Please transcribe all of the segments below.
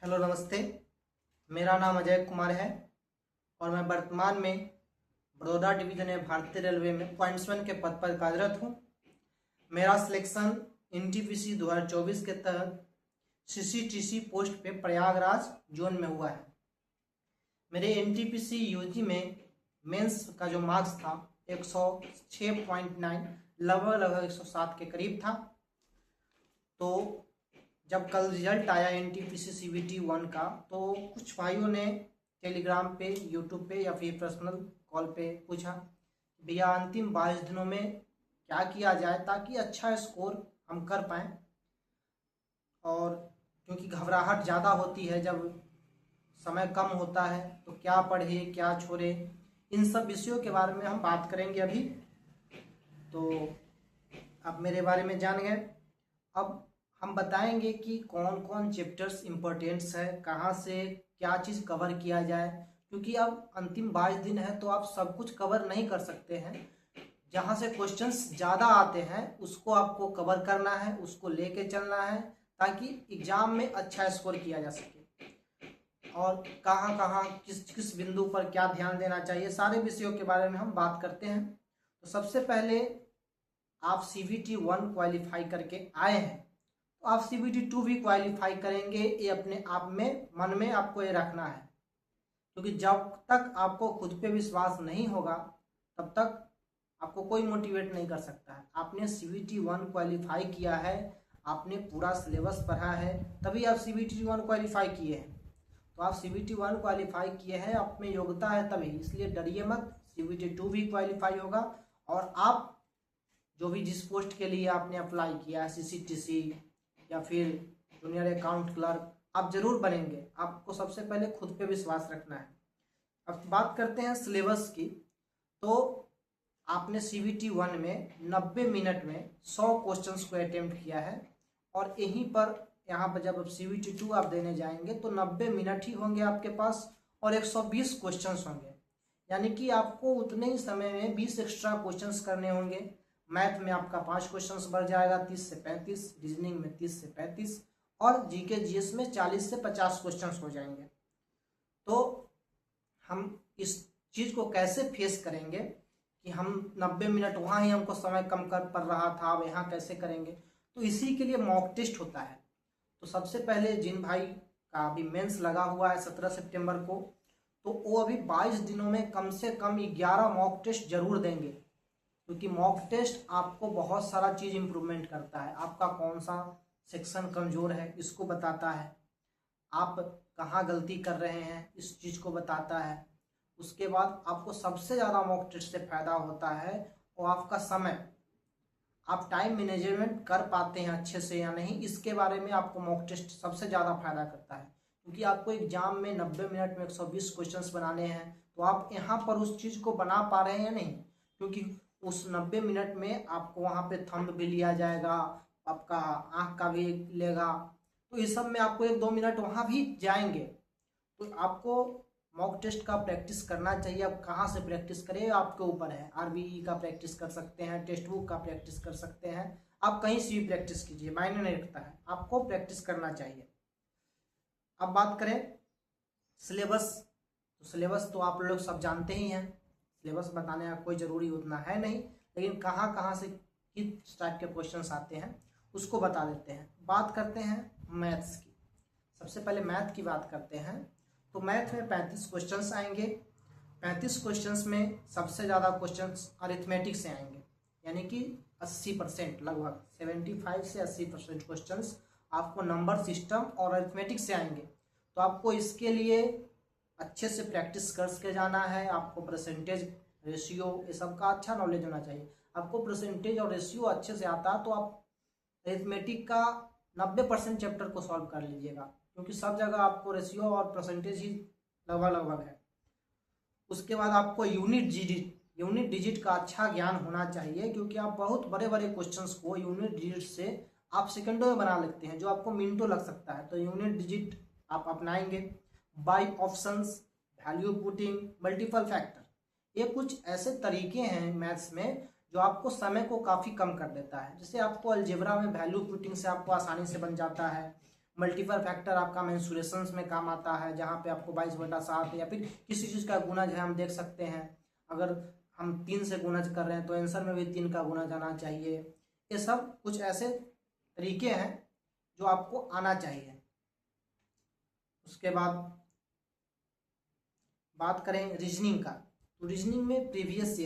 Hello नमस्ते। मेरा नाम अजय कुमार है और मैं वर्तमान में बड़ौदा डिवीजन में भारतीय रेलवे में पॉइंट्समैन के पद पर कार्यरत हूँ। मेरा सिलेक्शन एनटीपीसी 2024 के तहत सीसीटीसी पोस्ट पे प्रयागराज जोन में हुआ है। मेरे एनटीपीसी यूजी में मेंस का जो मार्क्स था 106.9 लगभग 107 के करीब था। तो जब कल रिजल्ट आया एनटीपीसी सीबीटी 1 का, तो कुछ भाइयों ने टेलीग्राम पे, यूट्यूब पे या फिर पर्सनल कॉल पे पूछा भैया अंतिम 22 दिनों में क्या किया जाए ताकि अच्छा स्कोर हम कर पाएँ। और क्योंकि घबराहट ज़्यादा होती है जब समय कम होता है, तो क्या पढ़े क्या छोड़े, इन सब विषयों के बारे में हम बात करेंगे अभी। तो आप मेरे बारे में जान गए। अब हम बताएंगे कि कौन कौन चैप्टर्स इम्पोर्टेंट्स है, कहाँ से क्या चीज़ कवर किया जाए, क्योंकि अब अंतिम 22 दिन है तो आप सब कुछ कवर नहीं कर सकते हैं। जहाँ से क्वेश्चंस ज़्यादा आते हैं उसको आपको कवर करना है, उसको लेके चलना है ताकि एग्ज़ाम में अच्छा स्कोर किया जा सके। और कहाँ कहाँ किस किस बिंदु पर क्या ध्यान देना चाहिए, सारे विषयों के बारे में हम बात करते हैं। तो सबसे पहले आप CBT 1 क्वालिफाई करके आए हैं तो आप CBT 2 भी क्वालिफाई करेंगे, ये अपने आप में मन में आपको ये रखना है। क्योंकि जब तक आपको खुद पे विश्वास नहीं होगा तब तक आपको कोई मोटिवेट नहीं कर सकता है। आपने CBT 1 क्वालिफाई किया है, आपने पूरा सिलेबस पढ़ा है, तभी आप CBT 1 क्वालिफाई किए हैं। तो आप CBT 1 क्वालिफाई किए हैं, आप में योग्यता है तभी, इसलिए डरिए मत। CBT 2 भी क्वालिफाई होगा और आप जो भी जिस पोस्ट के लिए आपने अप्लाई किया है, CCTC या फिर जूनियर अकाउंट क्लर्क, आप जरूर बनेंगे। आपको सबसे पहले खुद पे विश्वास रखना है। अब बात करते हैं सिलेबस की। तो आपने CBT 1 में 90 मिनट में 100 क्वेश्चंस को अटेम्प्ट किया है और यहीं पर यहाँ पर जब CBT 2 आप देने जाएंगे तो 90 मिनट ही होंगे आपके पास और 120 क्वेश्चंस होंगे, यानी कि आपको उतने ही समय में 20 एक्स्ट्रा क्वेश्चंस करने होंगे। मैथ में आपका 5 क्वेश्चंस बढ़ जाएगा 30 से 35, रीजनिंग में 30 से 35 और जीके जीएस में 40 से 50 क्वेश्चंस हो जाएंगे। तो हम इस चीज़ को कैसे फेस करेंगे कि हम 90 मिनट वहाँ ही हमको समय कम कर पड़ रहा था, अब यहाँ कैसे करेंगे। तो इसी के लिए मॉक टेस्ट होता है। तो सबसे पहले जिन भाई का अभी मेंस लगा हुआ है 17 सितंबर को, तो वो अभी 22 दिनों में कम से कम 11 मॉक टेस्ट जरूर देंगे, क्योंकि मॉक टेस्ट आपको बहुत सारा चीज़ इम्प्रूवमेंट करता है। आपका कौन सा सेक्शन कमज़ोर है इसको बताता है, आप कहाँ गलती कर रहे हैं इस चीज़ को बताता है। उसके बाद आपको सबसे ज़्यादा मॉक टेस्ट से फ़ायदा होता है और आपका समय, आप टाइम मैनेजमेंट कर पाते हैं अच्छे से या नहीं, इसके बारे में आपको मॉक टेस्ट सबसे ज़्यादा फायदा करता है। क्योंकि आपको एग्जाम में 90 मिनट में 120 क्वेश्चंस बनाने हैं, तो आप यहाँ पर उस चीज़ को बना पा रहे हैं या नहीं। क्योंकि उस 90 मिनट में आपको वहाँ पे थंब भी लिया जाएगा, आपका आँख का भी लेगा, तो इस सब में आपको 1-2 मिनट वहाँ भी जाएंगे। तो आपको मॉक टेस्ट का प्रैक्टिस करना चाहिए। अब कहाँ से प्रैक्टिस करें आपके ऊपर है। RBE का प्रैक्टिस कर सकते हैं, टेक्स्ट बुक का प्रैक्टिस कर सकते हैं, आप कहीं से भी प्रैक्टिस कीजिए, मायने नहीं रखता है, आपको प्रैक्टिस करना चाहिए। अब बात करें सिलेबस, तो सिलेबस तो आप लोग सब जानते ही हैं, सिलेबस बताने का कोई ज़रूरी उतना है नहीं, लेकिन कहाँ कहाँ से किस टाइप के क्वेश्चन आते हैं उसको बता देते हैं। बात करते हैं मैथ्स की। सबसे पहले मैथ की बात करते हैं। तो मैथ में 35 क्वेश्चंस आएंगे। 35 क्वेश्चंस में सबसे ज़्यादा क्वेश्चंस अरिथमेटिक से आएंगे, यानी कि 80%, लगभग 75 से 80% क्वेश्चंस आपको नंबर सिस्टम और अरिथमेटिक से आएंगे। तो आपको इसके लिए अच्छे से प्रैक्टिस करके जाना है। आपको परसेंटेज, रेशियो, ये सब का अच्छा नॉलेज होना चाहिए। आपको परसेंटेज और रेशियो अच्छे से आता है तो आप अरिथमेटिक का 90% चैप्टर को सॉल्व कर लीजिएगा, क्योंकि सब जगह आपको रेशियो और परसेंटेज ही लगभग है। उसके बाद आपको यूनिट डिजिट का अच्छा ज्ञान होना चाहिए, क्योंकि आप बहुत बड़े बड़े क्वेश्चंस को यूनिट डिजिट से आप सेकंडों में बना लेते हैं, जो आपको मिनटों लग सकता है। तो यूनिट डिजिट आप अपनाएंगे। By options, value putting, multiple factor, ये कुछ ऐसे तरीके हैं मैथ्स में जो आपको समय को काफ़ी कम कर देता है। जैसे आपको अलजेब्रा में वैल्यू पुटिंग से आपको आसानी से बन जाता है, मल्टीपल फैक्टर आपका मेंसुरेशंस में काम आता है, जहाँ पे आपको 22/7 या फिर किसी चीज़ का गुणज है हम देख सकते हैं। अगर हम 3 से गुणज कर रहे हैं तो आंसर में भी 3 का गुणज आना चाहिए। ये सब कुछ ऐसे तरीके हैं जो आपको आना चाहिए। उसके बाद बात करें रीजनिंग का, तो रीजनिंग में प्रीवियस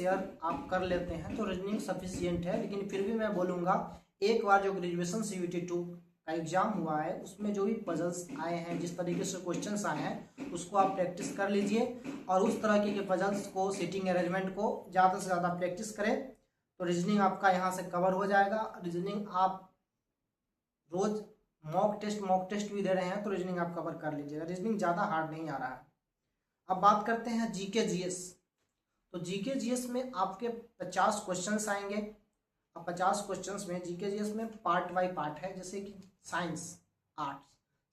ईयर आप कर लेते हैं तो रीजनिंग सफिशियंट है। लेकिन फिर भी मैं बोलूँगा एक बार जो ग्रेजुएशन CBT 2 का एग्जाम हुआ है उसमें जो भी पजल्स आए हैं, जिस तरीके से क्वेश्चंस आए हैं, उसको आप प्रैक्टिस कर लीजिए और उस तरह के पजल्स को, सीटिंग अरेंजमेंट को ज़्यादा से ज़्यादा प्रैक्टिस करें तो रीजनिंग आपका यहाँ से कवर हो जाएगा। रीजनिंग आप रोज मॉक टेस्ट भी दे रहे हैं तो रीजनिंग आप कवर कर लीजिएगा। रीजनिंग ज़्यादा हार्ड नहीं आ रहा है। अब बात करते हैं GK GS। तो GK GS में आपके 50 क्वेश्चंस आएंगे। अब 50 क्वेश्चंस में GK GS में पार्ट बाय पार्ट है, जैसे कि साइंस, आर्ट्स।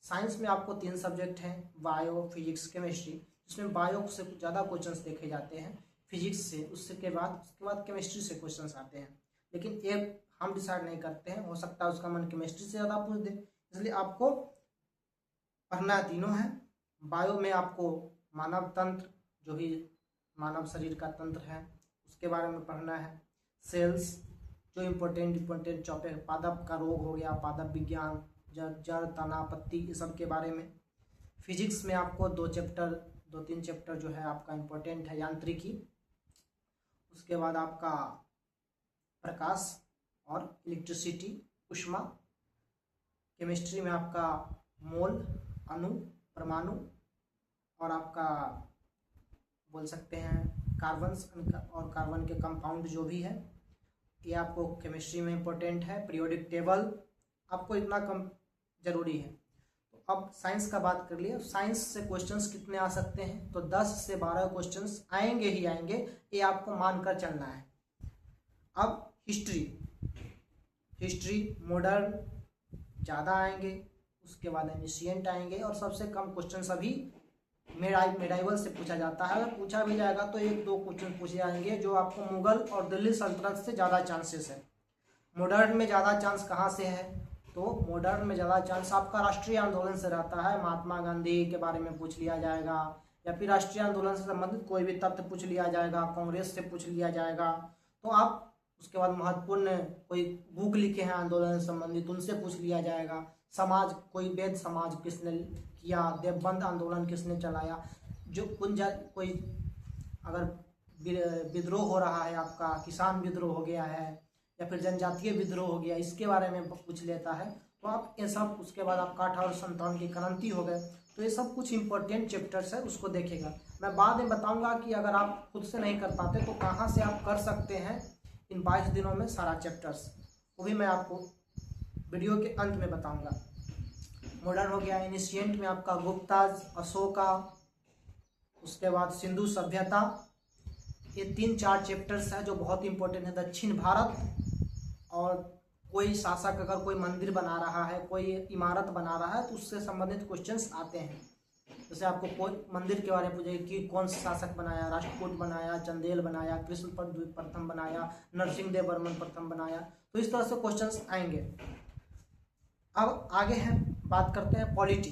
साइंस में आपको 3 सब्जेक्ट हैं, बायो, फिजिक्स, केमिस्ट्री, जिसमें बायो से ज़्यादा क्वेश्चंस देखे जाते हैं, फिजिक्स से, उसके बाद केमिस्ट्री से क्वेश्चंस आते हैं। लेकिन एक हम डिसाइड नहीं करते हैं, हो सकता है उसका मन केमिस्ट्री से ज़्यादा पूछ दे, इसलिए आपको पढ़ना तीनों है। बायो में आपको मानव तंत्र, जो भी मानव शरीर का तंत्र है, उसके बारे में पढ़ना है। सेल्स, जो इम्पोर्टेंट टॉपिक, पादप का रोग हो गया, पादप विज्ञान, जड़, तना, पत्ती, ये सब के बारे में। फिजिक्स में आपको 2-3 चैप्टर जो है आपका इम्पोर्टेंट है, यांत्रिकी। उसके बाद आपका प्रकाश और इलेक्ट्रिसिटी, ऊष्मा। केमिस्ट्री में आपका मोल, अणु, परमाणु, और आपका बोल सकते हैं कार्बन्स और कार्बन के कंपाउंड जो भी है, ये आपको केमिस्ट्री में इम्पोर्टेंट है। पीरियोडिक टेबल आपको इतना कम जरूरी है। तो अब साइंस का बात कर लिए। साइंस से क्वेश्चंस कितने आ सकते हैं, तो 10 से 12 क्वेश्चंस आएंगे ही आएंगे, ये आपको मानकर चलना है। अब हिस्ट्री मॉडर्न ज़्यादा आएंगे, उसके बाद एनिशिएंट आएंगे, और सबसे कम क्वेश्चन अभी मेडाइवल से पूछा जाता है। अगर पूछा भी जाएगा तो 1-2 क्वेश्चन पूछे जाएंगे, जो आपको मुगल और दिल्ली सल्तनत से ज़्यादा चांसेस है। मॉडर्न में ज़्यादा चांस कहाँ से है, तो मॉडर्न में ज़्यादा चांस आपका राष्ट्रीय आंदोलन से रहता है। महात्मा गांधी के बारे में पूछ लिया जाएगा, या फिर राष्ट्रीय आंदोलन से संबंधित कोई भी तथ्य पूछ लिया जाएगा, कांग्रेस से पूछ लिया जाएगा। तो आप उसके बाद महत्वपूर्ण कोई बुक लिखे हैं आंदोलन से संबंधित, उनसे पूछ लिया जाएगा। समाज, कोई वेद समाज किसने किया, देवबंद आंदोलन किसने चलाया, जो कोई अगर विद्रोह हो रहा है, आपका किसान विद्रोह हो गया है या फिर जनजातीय विद्रोह हो गया, इसके बारे में पूछ लेता है। तो आप ये सब, उसके बाद आपका 1857 की क्रांति हो गए, तो ये सब कुछ इंपॉर्टेंट चैप्टर्स है, उसको देखेगा। मैं बाद में बताऊंगा कि अगर आप खुद से नहीं कर पाते तो कहाँ से आप कर सकते हैं इन 22 दिनों में सारा चैप्टर्स, वो भी मैं आपको वीडियो के अंत में बताऊंगा। मॉडर्न हो गया। एनिशिएंट में आपका गुप्ताज, अशोका, उसके बाद सिंधु सभ्यता, ये 3-4 चैप्टर्स है जो बहुत इंपॉर्टेंट है। दक्षिण भारत, और कोई शासक अगर कोई मंदिर बना रहा है, कोई इमारत बना रहा है, तो उससे संबंधित क्वेश्चंस आते हैं। जैसे आपको कोई मंदिर के बारे में पूछेगा कि कौन सा शासक बनाया, राष्ट्रकूट बनाया, चंदेल बनाया, कृष्ण प्रथम बनाया, नरसिंह देव वर्मन प्रथम बनाया, तो इस तरह से क्वेश्चंस आएंगे। अब आगे है, बात करते हैं पॉलिटी।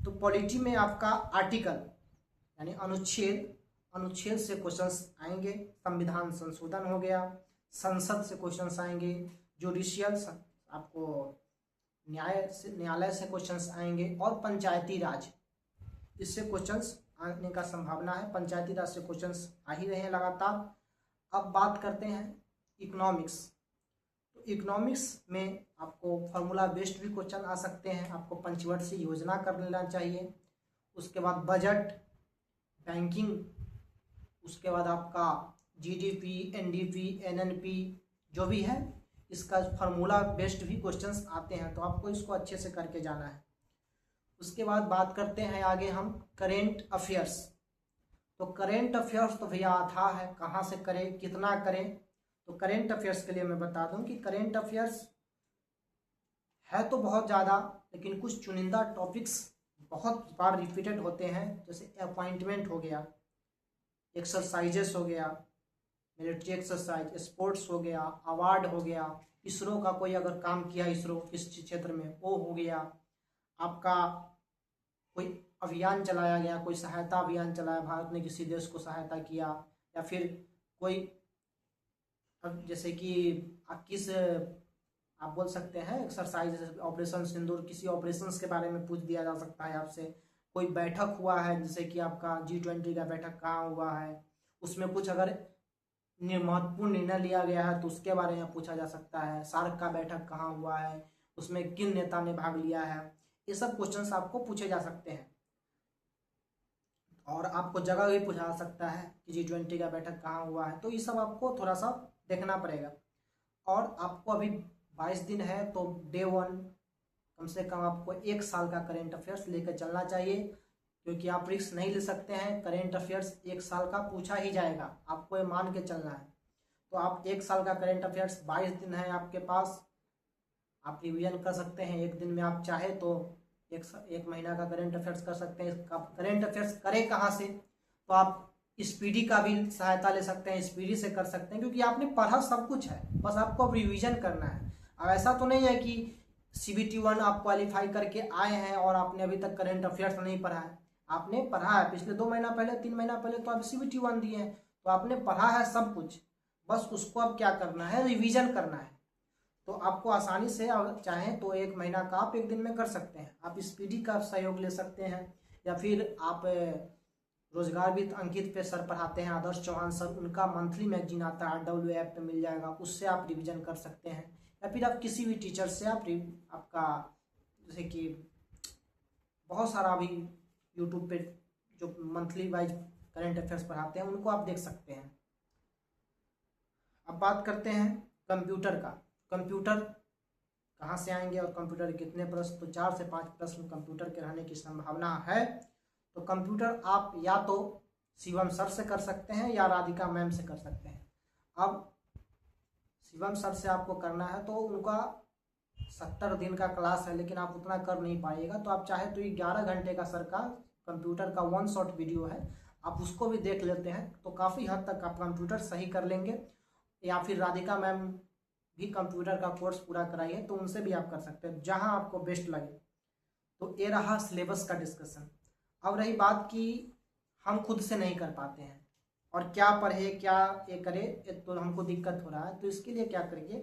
तो पॉलिटी में आपका आर्टिकल यानी अनुच्छेद से क्वेश्चंस आएंगे। संविधान संशोधन हो गया, संसद से क्वेश्चंस आएंगे, जुडिशियल आपको न्यायालय से क्वेश्चंस आएंगे, और पंचायती राज, इससे क्वेश्चंस आने का संभावना है। पंचायती राज से क्वेश्चंस आ ही रहे हैं लगातार। अब बात करते हैं इकोनॉमिक्स। तो इकोनॉमिक्स में आपको फार्मूला बेस्ड भी क्वेश्चन आ सकते हैं, आपको पंचवर्षीय योजना कर लेना चाहिए। उसके बाद बजट, बैंकिंग, उसके बाद आपका जीडीपी, एनडीपी, एनएनपी जो भी है, इसका फार्मूला बेस्ड भी क्वेश्चंस आते हैं, तो आपको इसको अच्छे से करके जाना है। उसके बाद बात करते हैं आगे हम करेंट अफेयर्स। तो करेंट अफेयर्स तो भैया आता है, कहाँ से करें, कितना करें। तो करेंट अफेयर्स के लिए मैं बता दूं कि करेंट अफेयर्स है तो बहुत ज़्यादा, लेकिन कुछ चुनिंदा टॉपिक्स बहुत बार रिपीटेड होते हैं, जैसे अपॉइंटमेंट हो गया, एक्सरसाइजेस हो गया, मिलिट्री एक्सरसाइज, स्पोर्ट्स हो गया, अवार्ड हो गया, इसरो का कोई अगर काम किया इसरो इस क्षेत्र में वो हो गया, आपका कोई अभियान चलाया गया, कोई सहायता अभियान चलाया, भारत ने किसी देश को सहायता किया, या फिर कोई जैसे कि किस आप बोल सकते हैं एक्सरसाइज, जैसे ऑपरेशन सिंदूर, किसी ऑपरेशंस के बारे में पूछ दिया जा सकता है आपसे। कोई बैठक हुआ है जैसे कि आपका G20 का बैठक कहाँ हुआ है, उसमें कुछ अगर महत्वपूर्ण निर्णय लिया गया है तो उसके बारे में पूछा जा सकता है। सार्क का बैठक कहाँ हुआ है, उसमें किन नेता ने भाग लिया है, ये सब क्वेश्चंस आपको पूछे जा सकते हैं। और आपको जगह भी पूछा जा सकता है कि G20 का बैठक कहाँ हुआ है, तो ये सब आपको थोड़ा सा देखना पड़ेगा। और आपको अभी 22 दिन है, तो डे 1 कम से कम आपको 1 साल का करेंट अफेयर्स लेकर चलना चाहिए, क्योंकि आप रिस्क नहीं ले सकते हैं। करेंट अफेयर्स 1 साल का पूछा ही जाएगा, आपको ये मान के चलना है। तो आप 1 साल का करेंट अफेयर्स 22 दिन है आपके पास, आप रिवीजन कर सकते हैं। एक दिन में आप चाहे तो एक महीना का करेंट अफेयर्स कर सकते हैं। करेंट अफेयर्स करें कहाँ से, तो आप स्पीडी का भी सहायता ले सकते हैं, स्पीडी से कर सकते हैं, क्योंकि आपने पढ़ा सब कुछ है, बस आपको अब रिवीजन करना है। अब ऐसा तो नहीं है कि CBT 1 आप क्वालिफाई करके आए हैं और आपने अभी तक करेंट अफेयर्स नहीं पढ़ा है। आपने पढ़ा है, पिछले 2 महीना पहले 3 महीना पहले तो आप CBT 1 दिए हैं, तो आपने पढ़ा है सब कुछ, बस उसको अब क्या करना है, रिवीजन करना है। तो आपको आसानी से, अगर चाहें तो 1 महीना का आप 1 दिन में कर सकते हैं। आप स्पीडी का सहयोग ले सकते हैं, या फिर आप रोजगार भी अंकित पे सर पढ़ाते हैं, आदर्श चौहान सर, उनका मंथली मैगजीन आता है RW ऐप पे मिल जाएगा, उससे आप रिवीजन कर सकते हैं। या फिर आप किसी भी टीचर से आपका जैसे कि बहुत सारा अभी यूट्यूब पे जो मंथली वाइज करेंट अफेयर्स पढ़ाते हैं उनको आप देख सकते हैं। अब बात करते हैं कंप्यूटर का। कंप्यूटर कहाँ से आएंगे और कंप्यूटर के कितने प्रश्न, तो 4 से 5 प्रश्न कंप्यूटर के रहने की संभावना है। तो कंप्यूटर आप या तो शिवम सर से कर सकते हैं या राधिका मैम से कर सकते हैं। अब शिवम सर से आपको करना है तो उनका 70 दिन का क्लास है, लेकिन आप उतना कर नहीं पाइएगा, तो आप चाहे तो ये 11 घंटे का सर का कंप्यूटर का 1 शॉट वीडियो है, आप उसको भी देख लेते हैं तो काफ़ी हद तक आप कंप्यूटर सही कर लेंगे। या फिर राधिका मैम भी कंप्यूटर का कोर्स पूरा कराइए, तो उनसे भी आप कर सकते हैं, जहां आपको बेस्ट लगे। तो ये रहा सिलेबस का डिस्कशन। अब रही बात कि हम खुद से नहीं कर पाते हैं और क्या पढ़े क्या ये करे, तो हमको दिक्कत हो रहा है। तो इसके लिए क्या करिए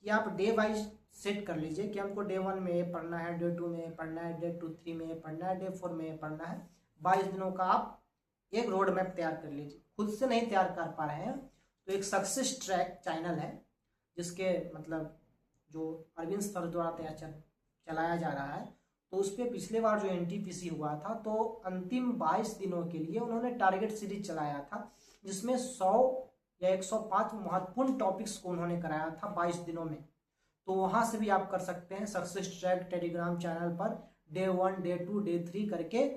कि आप डे वाइज सेट कर लीजिए कि हमको डे 1 में पढ़ना है, डे 2 में पढ़ना है, डे 3 में पढ़ना है, डे 4 में पढ़ना है। 22 दिनों का आप एक रोड मैप तैयार कर लीजिए। खुद से नहीं तैयार कर पा रहे हैं तो एक सक्सेस ट्रैक चैनल है, जिसके मतलब जो अरविंद सर द्वारा चलाया जा रहा है, तो उस पर पिछले बार जो NTPC हुआ था तो अंतिम 22 दिनों के लिए उन्होंने टारगेट सीरीज चलाया था, जिसमें 100 या 105 महत्वपूर्ण टॉपिक्स को उन्होंने कराया था 22 दिनों में। तो वहाँ से भी आप कर सकते हैं सक्सेस ट्रैक टेलीग्राम चैनल पर। डे 1, डे 2, डे 3 करके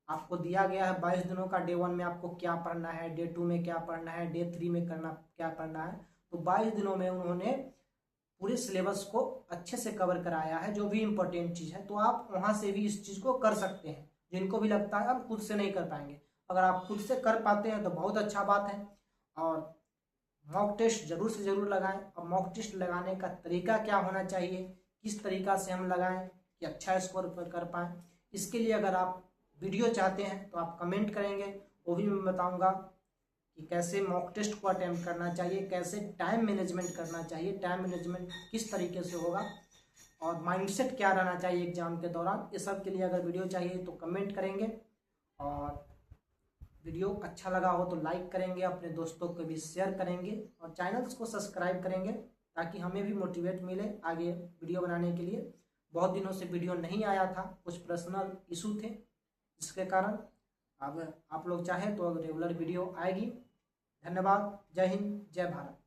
आपको दिया गया है 22 दिनों का। डे 1 में आपको क्या पढ़ना है, डे 2 में क्या पढ़ना है, डे 3 में क्या पढ़ना है। तो 22 दिनों में उन्होंने पूरे सिलेबस को अच्छे से कवर कराया है, जो भी इम्पोर्टेंट चीज़ है। तो आप वहाँ से भी इस चीज़ को कर सकते हैं, जिनको भी लगता है हम खुद से नहीं कर पाएंगे। अगर आप खुद से कर पाते हैं तो बहुत अच्छा बात है। और मॉक टेस्ट जरूर से ज़रूर लगाएं। और मॉक टेस्ट लगाने का तरीका क्या होना चाहिए, किस तरीका से हम लगाएं कि अच्छा स्कोर कर पाएँ, इसके लिए अगर आप वीडियो चाहते हैं तो आप कमेंट करेंगे, वो भी मैं बताऊँगा कि कैसे मॉक टेस्ट को अटेम्प्ट करना चाहिए, कैसे टाइम मैनेजमेंट करना चाहिए, टाइम मैनेजमेंट किस तरीके से होगा, और माइंडसेट क्या रहना चाहिए एग्जाम के दौरान। ये सब के लिए अगर वीडियो चाहिए तो कमेंट करेंगे, और वीडियो अच्छा लगा हो तो लाइक करेंगे, अपने दोस्तों को भी शेयर करेंगे, और चैनल्स को सब्सक्राइब करेंगे, ताकि हमें भी मोटिवेट मिले आगे वीडियो बनाने के लिए। बहुत दिनों से वीडियो नहीं आया था, कुछ पर्सनल इशू थे, जिसके कारण अब आप लोग चाहें तो रेगुलर वीडियो आएगी। धन्यवाद। जय हिंद, जय भारत।